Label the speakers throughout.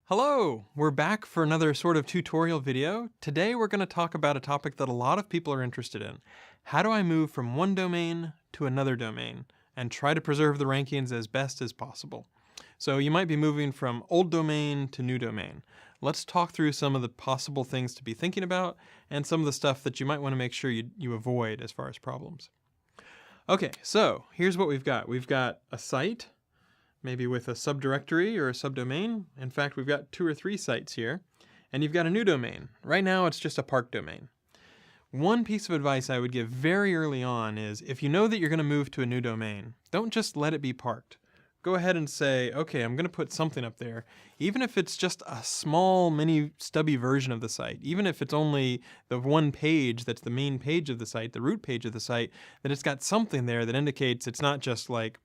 Speaker 1: Hello! We're back for another sort of tutorial video. Today we're going to talk about a topic that a lot of people are interested in. How do I move from one domain to another domain and try to preserve the rankings as best as possible? So you might be moving from old domain to new domain. Let's talk through some of the possible things to be thinking about and some of the stuff that you might want to make sure you avoid as far as problems. Okay, so here's what we've got. We've got a site, maybe with a subdirectory or a subdomain. In fact, we've got 2 or 3 sites here, and you've got a new domain. Right now, it's just a park domain. One piece of advice I would give very early on is if you know that you're going to move to a new domain, don't just let it be parked. Go ahead and say, okay, I'm going to put something up there, even if it's just a small mini stubby version of the site, even if it's only the one page that's the main page of the site, the root page of the site, that it's got something there that indicates it's not just like,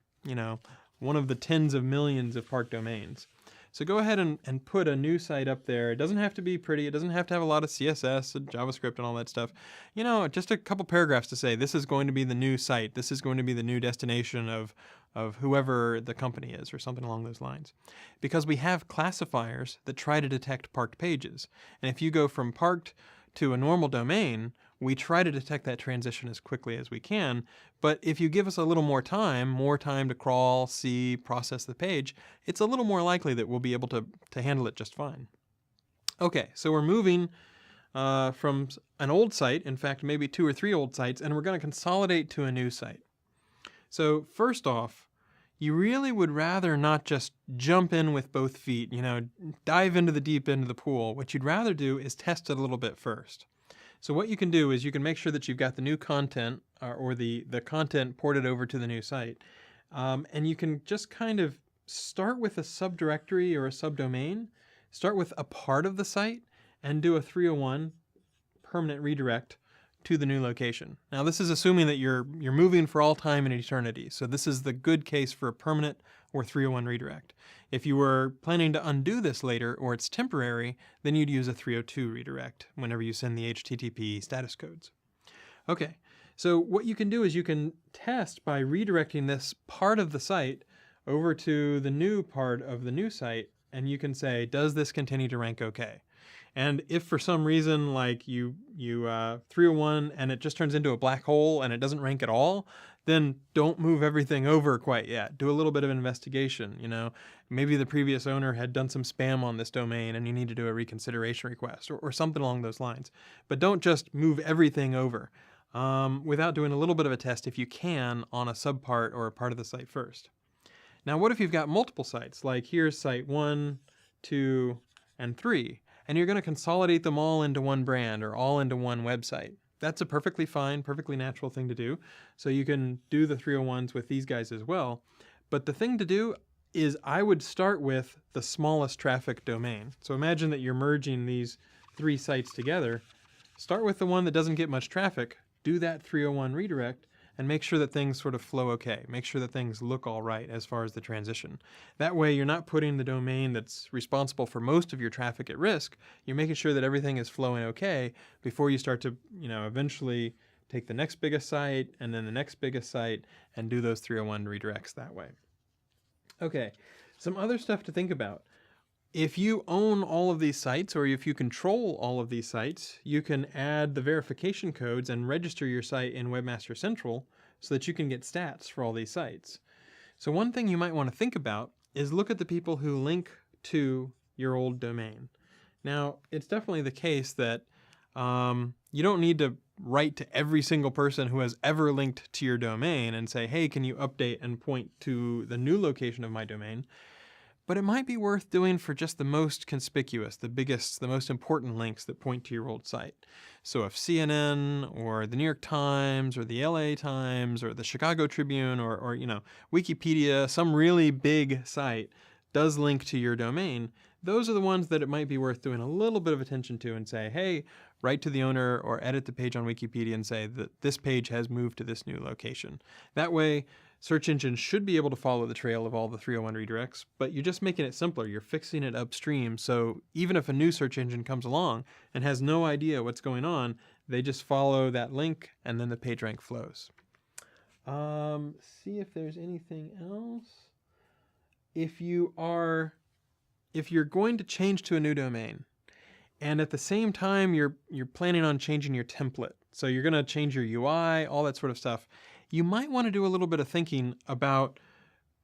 Speaker 1: one of the tens of millions of park domains. So go ahead and put a new site up there. It doesn't have to be pretty. It doesn't have to have a lot of CSS and JavaScript and all that stuff. Just a couple paragraphs to say this is going to be the new site. This is going to be the new destination of whoever the company is or something along those lines. Because we have classifiers that try to detect parked pages. And if you go from parked to a normal domain, we try to detect that transition as quickly as we can, but if you give us a little more time to crawl, see, process the page, it's a little more likely that we'll be able to handle it just fine. Okay, so we're moving from an old site, in fact maybe 2 or 3 old sites, and we're going to consolidate to a new site. So first off, you really would rather not just jump in with both feet, dive into the deep end of the pool. What you'd rather do is test it a little bit first. So what you can do is you can make sure that you've got the new content or the content ported over to the new site. And you can just kind of start with a subdirectory or a subdomain, start with a part of the site, and do a 301 permanent redirect to the new location. Now this is assuming that you're moving for all time and eternity. So this is the good case for a permanent or 301 redirect. If you were planning to undo this later or it's temporary, then you'd use a 302 redirect whenever you send the HTTP status codes. Okay, so what you can do is you can test by redirecting this part of the site over to the new part of the new site, and you can say, does this continue to rank okay? And if for some reason like you 301 and it just turns into a black hole and it doesn't rank at all, then don't move everything over quite yet. Do a little bit of investigation, Maybe the previous owner had done some spam on this domain and you need to do a reconsideration request or something along those lines. But don't just move everything over without doing a little bit of a test if you can on a subpart or a part of the site first. Now what if you've got multiple sites, like here's site 1, 2, and 3, and you're going to consolidate them all into one brand or all into one website. That's a perfectly fine, perfectly natural thing to do. So you can do the 301s with these guys as well. But the thing to do is I would start with the smallest traffic domain. So imagine that you're merging these 3 sites together. Start with the one that doesn't get much traffic, do that 301 redirect, and make sure that things sort of flow okay. Make sure that things look all right as far as the transition. That way you're not putting the domain that's responsible for most of your traffic at risk. You're making sure that everything is flowing okay before you start to, eventually take the next biggest site and then the next biggest site and do those 301 redirects that way. Okay, some other stuff to think about. If you own all of these sites, or if you control all of these sites, you can add the verification codes and register your site in Webmaster Central so that you can get stats for all these sites. So one thing you might want to think about is look at the people who link to your old domain. Now, it's definitely the case that you don't need to write to every single person who has ever linked to your domain and say, hey, can you update and point to the new location of my domain? But it might be worth doing for just the most conspicuous, the biggest, the most important links that point to your old site. So if CNN or the New York Times or the LA Times or the Chicago Tribune or Wikipedia, some really big site does link to your domain, those are the ones that it might be worth doing a little bit of attention to and say, hey, write to the owner or edit the page on Wikipedia and say that this page has moved to this new location. That way, search engines should be able to follow the trail of all the 301 redirects, but you're just making it simpler. You're fixing it upstream, so even if a new search engine comes along and has no idea what's going on, they just follow that link and then the PageRank flows. See if there's anything else. If you are if you're going to change to a new domain, and at the same time you're planning on changing your template, so you're going to change your UI, all that sort of stuff, you might want to do a little bit of thinking about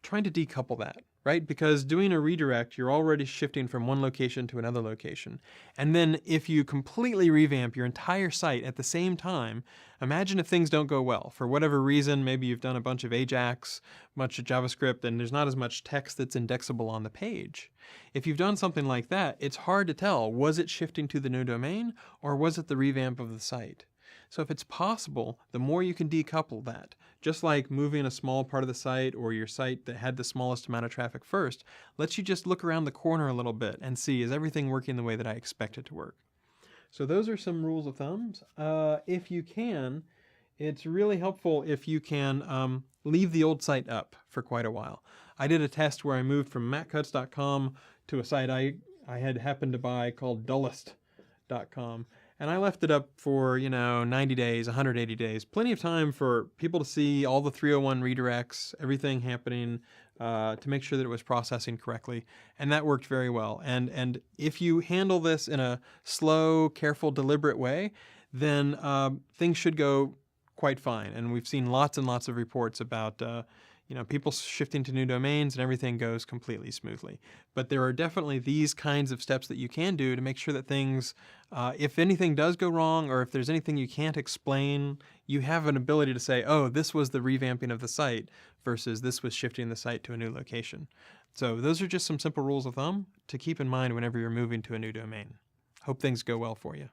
Speaker 1: trying to decouple that, right? Because doing a redirect, you're already shifting from one location to another location. And then if you completely revamp your entire site at the same time, imagine if things don't go well. For whatever reason, maybe you've done a bunch of Ajax, bunch of JavaScript, and there's not as much text that's indexable on the page. If you've done something like that, it's hard to tell, was it shifting to the new domain or was it the revamp of the site? So if it's possible, the more you can decouple that, just like moving a small part of the site or your site that had the smallest amount of traffic first, lets you just look around the corner a little bit and see, is everything working the way that I expect it to work? So those are some rules of thumbs. If you can, it's really helpful if you can leave the old site up for quite a while. I did a test where I moved from mattcutts.com to a site I had happened to buy called dullest.com. And I left it up for, 90 days, 180 days, plenty of time for people to see all the 301 redirects, everything happening, to make sure that it was processing correctly. And that worked very well. And if you handle this in a slow, careful, deliberate way, then things should go quite fine. And we've seen lots and lots of reports about people shifting to new domains and everything goes completely smoothly. But there are definitely these kinds of steps that you can do to make sure that things, if anything does go wrong or if there's anything you can't explain, you have an ability to say, oh, this was the revamping of the site versus this was shifting the site to a new location. So those are just some simple rules of thumb to keep in mind whenever you're moving to a new domain. Hope things go well for you.